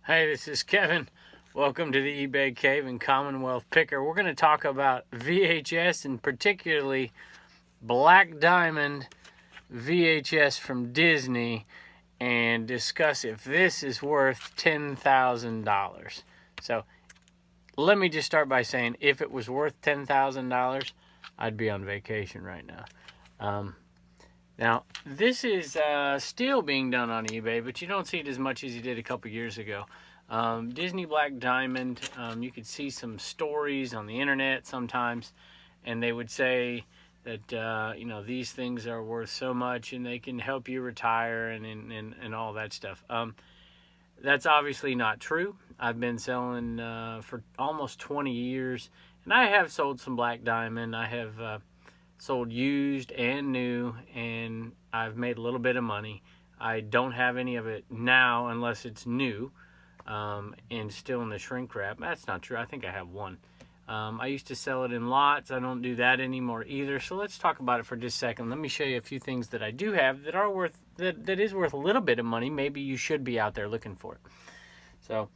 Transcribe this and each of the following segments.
Hey, this is Kevin. Welcome to the eBay Cave and Commonwealthpicker. We're going to talk about VHS and particularly Black Diamond VHS from Disney and discuss if this is worth $10,000. So let me just start by saying if it was worth $10,000, I'd be on vacation right now. Now, this is still being done on eBay, but you don't see it as much as you did a couple years ago. Disney Black Diamond, you could see some stories on the internet sometimes, and they would say that, these things are worth so much and they can help you retire and all that stuff. That's obviously not true. I've been selling for almost 20 years, and I have sold some Black Diamond. I have sold used and new, and I've made a little bit of money. I don't have any of it now unless it's new and still in the shrink wrap. That's not true. I think I have one. I used to sell it in lots. I don't do that anymore either. So let's talk about it for just a second. Let me show you a few things that I do have that are worth that is worth a little bit of money. Maybe you should be out there looking for it. So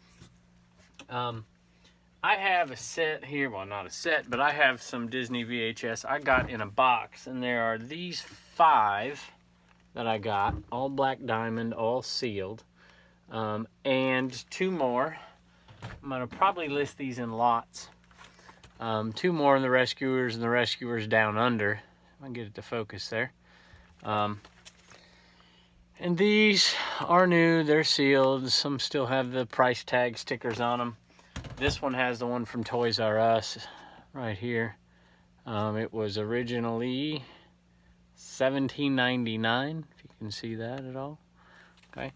I have a set here, well, not a set, but I have some Disney VHS I got in a box, and there are these 5 that I got, all Black Diamond, all sealed, and 2 more. I'm going to probably list these in lots. 2 more in the Rescuers and the Rescuers Down Under. I'll get it to focus there. And these are new, they're sealed. Some still have the price tag stickers on them. This one has the one from Toys R Us right here. It was originally $17.99, if you can see that at all. Okay.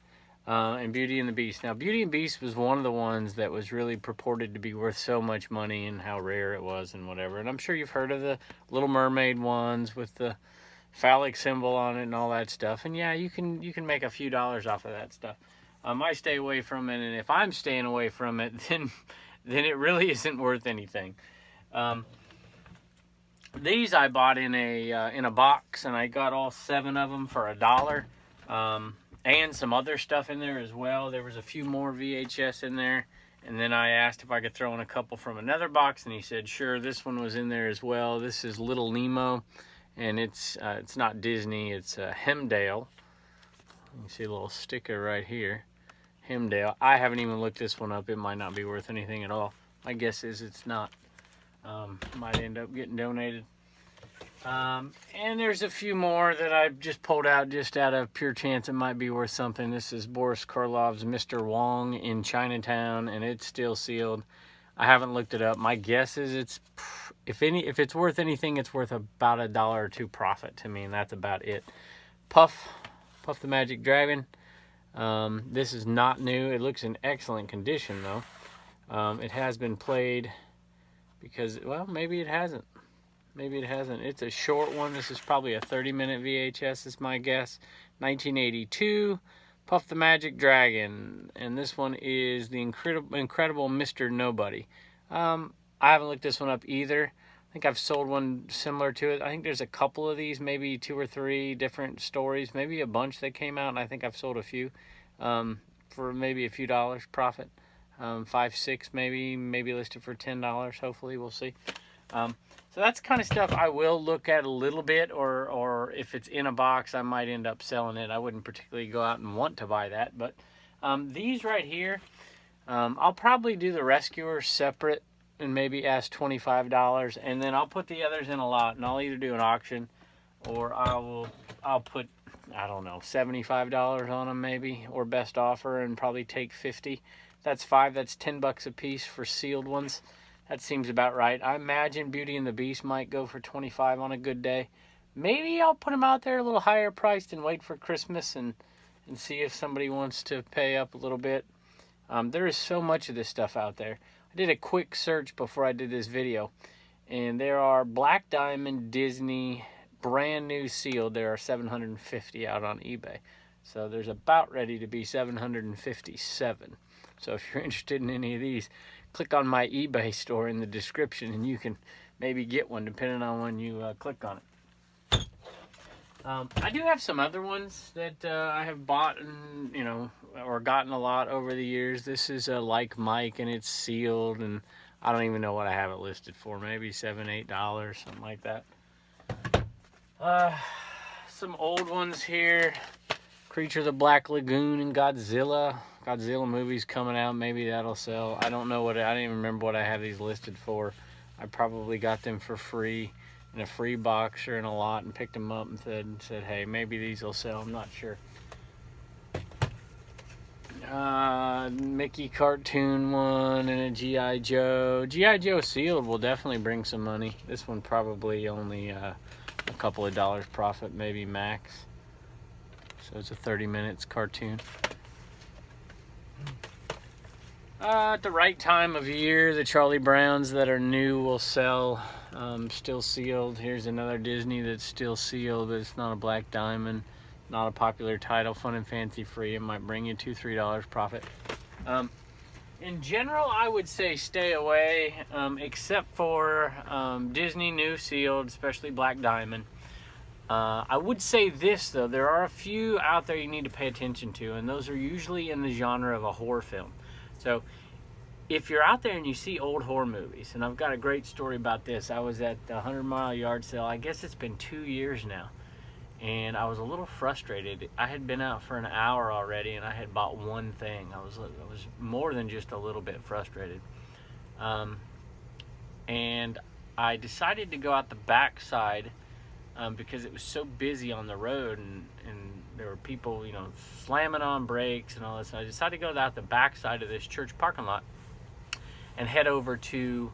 And Beauty and the Beast. Now, Beauty and Beast was one of the ones that was really purported to be worth so much money and how rare it was and whatever. And I'm sure you've heard of the Little Mermaid ones with the phallic symbol on it and all that stuff. And yeah, you can make a few dollars off of that stuff. I stay away from it, and if I'm staying away from it, then it really isn't worth anything. These I bought in a box, and I got all 7 of them for $1, and some other stuff in there as well. There was a few more VHS in there, and then I asked if I could throw in a couple from another box, and he said sure. This one was in there as well. This is Little Nemo, and it's not Disney. It's Hemdale. You can see a little sticker right here. Hemdale. I haven't even looked this one up. It might not be worth anything at all. My guess is it's not. Might end up getting donated. And there's a few more that I just pulled out just out of pure chance it might be worth something. This is Boris Karloff's Mr. Wong in Chinatown, and it's still sealed. I haven't looked it up. My guess is it's, if it's worth anything, it's worth about $1 or $2 profit to me, and that's about it. Puff the Magic Dragon. This is not new. It looks in excellent condition though. It has been played because, well, maybe it hasn't. Maybe it hasn't. It's a short one. This is probably a 30-minute VHS is my guess. 1982, Puff the Magic Dragon. And this one is the incredible Mr. Nobody. I haven't looked this one up either. I think I've sold one similar to it. I think there's a couple of these, maybe 2 or 3 different stories, maybe a bunch that came out, and I think I've sold a few for maybe a few dollars profit. 5, 6 maybe listed for $10, hopefully, we'll see. So that's kind of stuff I will look at a little bit, or if it's in a box, I might end up selling it. I wouldn't particularly go out and want to buy that, but these right here, I'll probably do the Rescuers separate and maybe ask $25, and then I'll put the others in a lot, and I'll either do an auction or I'll put, I don't know, $75 on them maybe, or best offer, and probably take 50. That's 5. That's $10 a piece for sealed ones. That seems about right. I imagine Beauty and the Beast might go for 25 on a good day. Maybe I'll put them out there a little higher priced and wait for Christmas and see if somebody wants to pay up a little bit. There is so much of this stuff out there. I did a quick search before I did this video, and there are Black Diamond Disney brand new sealed. There are 750 out on eBay. So there's about ready to be 757. So if you're interested in any of these, click on my eBay store in the description, and you can maybe get one depending on when you click on it. I do have some other ones that I have bought and, you know, or gotten a lot over the years. This is a Like Mike, and it's sealed, and I don't even know what I have it listed for. Maybe $7, $8, something like that. Some old ones here. Creature of the Black Lagoon and Godzilla. Godzilla movies coming out. Maybe that'll sell. I don't know I didn't even remember what I have these listed for. I probably got them for free in a free box or in a lot and picked them up and said, hey, maybe these will sell. I'm not sure. Mickey cartoon one and a G.I. Joe. G.I. Joe sealed will definitely bring some money. This one probably only a couple of dollars profit, maybe max. So it's a 30 minutes cartoon. At the right time of year, the Charlie Browns that are new will sell, still sealed. Here's another Disney that's still sealed, but it's not a black diamond, not a popular title, fun and fancy free. It might bring you $2, $3 profit. In general, I would say stay away, except for Disney new sealed, especially black diamond. I would say this, though. There are a few out there you need to pay attention to, and those are usually in the genre of a horror film. So if you're out there and you see old horror movies, and I've got a great story about this. I was at the 100 Mile yard sale. I guess it's been 2 years now, and I was a little frustrated. I had been out for an hour already, and I had bought one thing. I was more than just a little bit frustrated. And I decided to go out the back side because it was so busy on the road, and there were people, you know, slamming on brakes and all this. So I decided to go out the back side of this church parking lot and head over to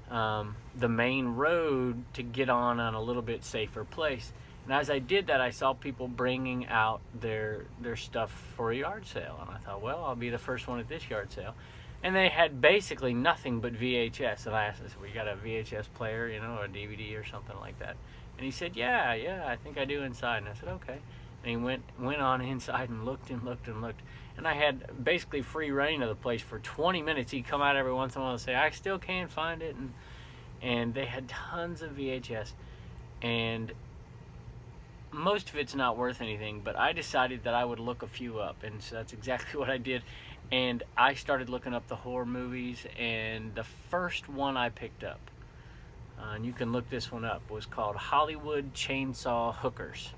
the main road to get on a little bit safer place. And as I did that, I saw people bringing out their stuff for a yard sale. And I thought, well, I'll be the first one at this yard sale. And they had basically nothing but VHS. And I asked, well, you got a VHS player, you know, or a DVD or something like that? And he said, yeah, I think I do inside. And I said, okay. And he went on inside and looked and looked and looked. And I had basically free reign of the place for 20 minutes. He'd come out every once in a while and say, I still can't find it. And they had tons of VHS. And most of it's not worth anything, but I decided that I would look a few up. And so that's exactly what I did. And I started looking up the horror movies. And the first one I picked up, and you can look this one up, was called Hollywood Chainsaw Hookers.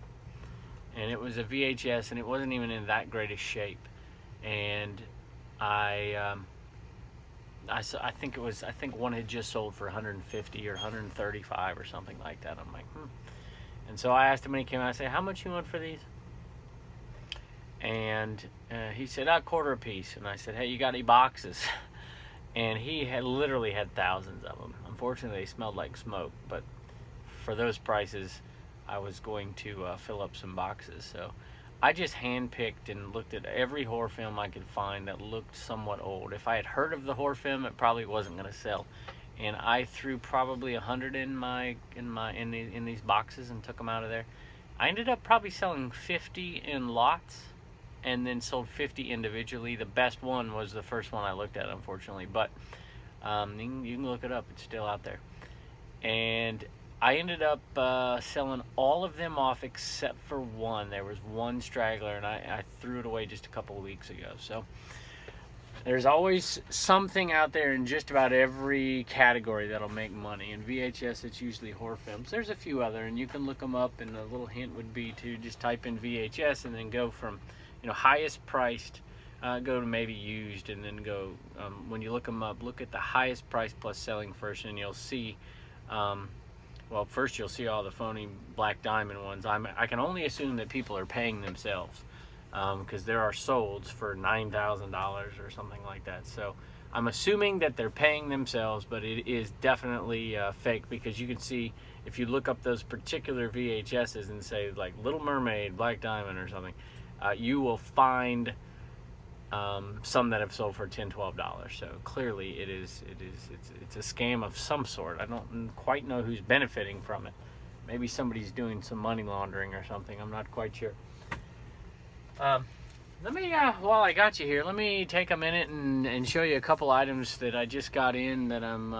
And it was a VHS, and it wasn't even in that great a shape. And I think one had just sold for 150 or 135 or something like that. I'm like, And so I asked him when he came out, I said, how much you want for these? And he said, $quarter a piece. And I said, hey, you got any boxes? And he had literally had thousands of them. Unfortunately, they smelled like smoke, but for those prices, I was going to fill up some boxes. So I just handpicked and looked at every horror film I could find that looked somewhat old. If I had heard of the horror film, it probably wasn't going to sell. And I threw probably 100 in these boxes and took them out of there. I ended up probably selling 50 in lots, and then sold 50 individually. The best one was the first one I looked at, unfortunately, but you can look it up. It's still out there. And I ended up selling all of them off except for one. There was one straggler, and I threw it away just a couple of weeks ago. So there's always something out there in just about every category that'll make money. In VHS, it's usually horror films. There's a few other, and you can look them up, and a little hint would be to just type in VHS and then go from, you know, highest priced, go to maybe used, and then go, when you look them up, look at the highest price plus selling first, and you'll see, well, first you'll see all the phony black diamond ones. I can only assume that people are paying themselves, because there are solds for $9,000 or something like that. So I'm assuming that they're paying themselves, but it is definitely fake, because you can see, if you look up those particular VHSs and say like Little Mermaid, Black Diamond or something, you will find some that have sold for $10, $12. So clearly it's a scam of some sort. I don't quite know who's benefiting from it. Maybe somebody's doing some money laundering or something. I'm not quite sure. Let me, while I got you here, let me take a minute and show you a couple items that I just got in that I'm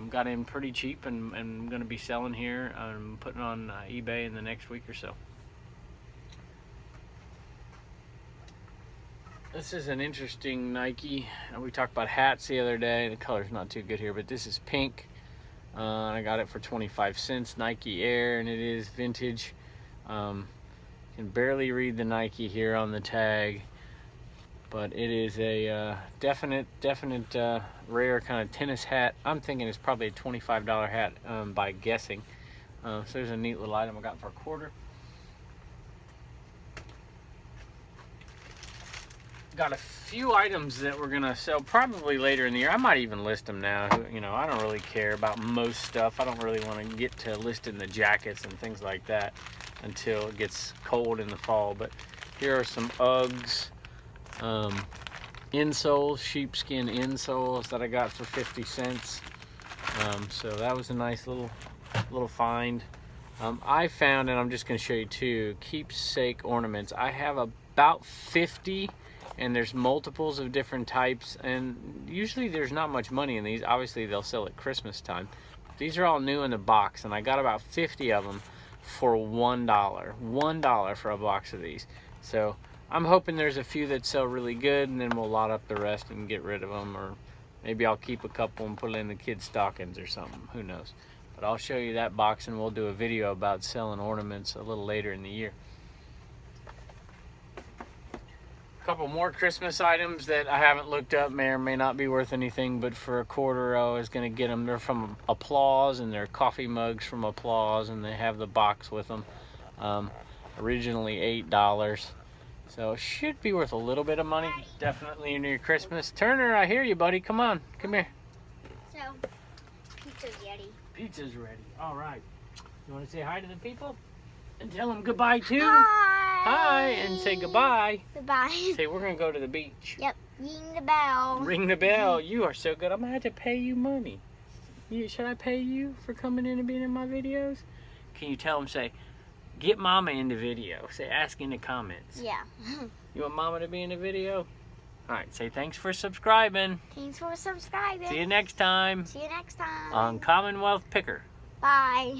Got in pretty cheap and I'm going to be selling here. I'm putting on eBay in the next week or so. This is an interesting Nike. We talked about hats the other day. The color's not too good here, but this is pink. I got it for 25 cents, Nike Air, and it is vintage. You can barely read the Nike here on the tag, but it is a definite rare kind of tennis hat. I'm thinking it's probably a $25 hat by guessing. So there's a neat little item I got for a quarter. Got a few items that we're gonna sell probably later in the year. I might even list them now. You know, I don't really care about most stuff. I don't really want to get to listing the jackets and things like that until it gets cold in the fall. But here are some Uggs insoles, sheepskin insoles that I got for 50 cents. So that was a nice little find. I found, and I'm just going to show you two, keepsake ornaments. I have about 50, and there's multiples of different types, and usually there's not much money in these. Obviously they'll sell at Christmas time. These are all new in the box, and I got about 50 of them for $1. $1 for a box of these. So I'm hoping there's a few that sell really good, and then we'll lot up the rest and get rid of them, or maybe I'll keep a couple and put it in the kids' stockings or something. Who knows? But I'll show you that box, and we'll do a video about selling ornaments a little later in the year. Couple more Christmas items that I haven't looked up, may or may not be worth anything, but for a quarter I was going to get them. They're from Applause, and they're coffee mugs from Applause, and they have the box with them. Originally $8, so it should be worth a little bit of money. Definitely near Christmas. Turner, I hear you, buddy. Come on, come here. So, pizza's ready. Pizza's ready. All right. You want to say hi to the people and tell them goodbye too? Hi. Hi, and say goodbye. Goodbye. Say we're gonna go to the beach. Yep. Ring the bell. Ring the bell. You are so good. I'm gonna have to pay you money. Should I pay you for coming in and being in my videos? Can you tell them, say, get Mama in the video. Say, ask in the comments. Yeah. You want Mama to be in the video? All right. Say thanks for subscribing. Thanks for subscribing. See you next time. See you next time. On Commonwealthpicker. Bye.